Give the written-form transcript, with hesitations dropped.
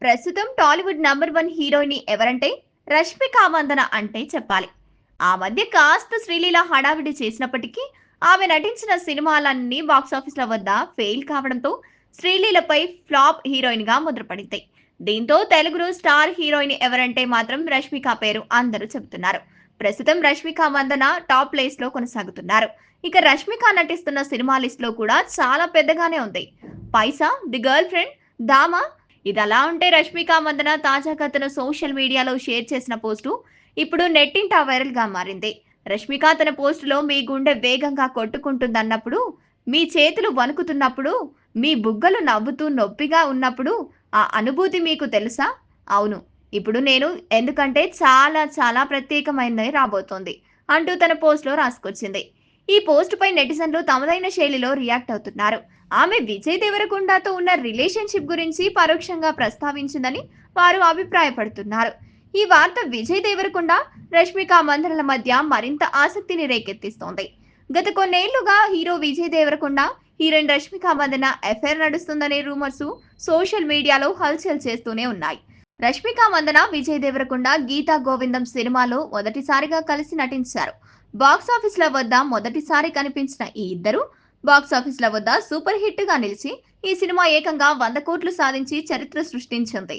ప్రస్తుతం Tollywood number 1 heroine ఎవరంటే రష్మిక మందన అంటే చెప్పాలి. ఆ మధ్య కాస్త శ్రీలీల హడావిడి చేసినప్పటికీ ఆమె నటించిన సినిమాలన్నీ బాక్సాఫీస్ల వద్ద ఫెయిల్ కావడంతో శ్రీలీలపై ఫ్లాప్ హీరోయిన్ గా ముద్రపడింది. దీంతో తెలుగులో స్టార్ హీరోయిన్ ఎవరంటే మాత్రం రష్మిక పేరు అందరూ చెబుతున్నారు. ప్రస్తుతం రష్మిక మందన టాప్ ప్లేస్ లో కొనసాగుతున్నారు. ఇక రష్మిక నటిస్తున్న సినిమా లిస్ట్ లో కూడా చాలా పెద్దగానే ఉంది. పైసా, ది గర్ల్ ఫ్రెండ్, దామా. ఇదలా ఉంటే రష్మిక మందన తాజాగా తన సోషల్ మీడియాలో షేర్ చేసిన పోస్టు ఇప్పుడు నెట్టింట వైరల్ గా మారింది. రష్మిక తన పోస్టులో మీ గుండె వేగంగా కొట్టుకుంటుందన్నప్పుడు, మీ చేతులు వణుకుతున్నప్పుడు, మీ బుగ్గలు నవ్వుతూ నొప్పిగా ఉన్నప్పుడు ఆ అనుభూతి మీకు తెలుసా? అవును. ఇప్పుడు నేను ఎందుకంటే చాలా చాలా ప్రత్యేకమైనది రాబోతోంది అంటూ తన పోస్టులో రాసుకొచ్చింది. ఈ పోస్టుపై నెటిజన్లు తమదైన శైలిలో రియాక్ట్ అవుతున్నారు. ఆమె విజయ్ దేవరకొండతో ఉన్న రిలేషన్‌షిప్ గురించి పరోక్షంగా ప్రస్తావించిందని వారు అభిప్రాయపడుతున్నారు. ఈ వార్త విజయ్ దేవరకొండ, రష్మిక మందనల మధ్య మరింత ఆసక్తిని రేకెత్తిస్తోంది. గత కొన్నేళ్లుగా hero Vijay Devarakonda, heroine Rashmika Mandanna affair నడుస్తుందనే రూమర్స్ సోషల్ మీడియాలో హల్చల్ చేస్తూనే ఉన్నాయి. రష్మిక మందన, విజయ్ దేవరకొండ 'గీతా గోవిందం' సినిమాలో మొదటిసారిగా కలిసి నటించారు. బాక్సాఫీస్‌ల వద్ద మొదటిసారి కనిపించిన ఈ ఇద్దరు బాక్సాఫీస్‌ల వద్ద సూపర్ హిట్ గా నిలిచి ఈ సినిమా ఏకంగా 100 కోట్లు సాధించి చరిత్ర సృష్టించింది.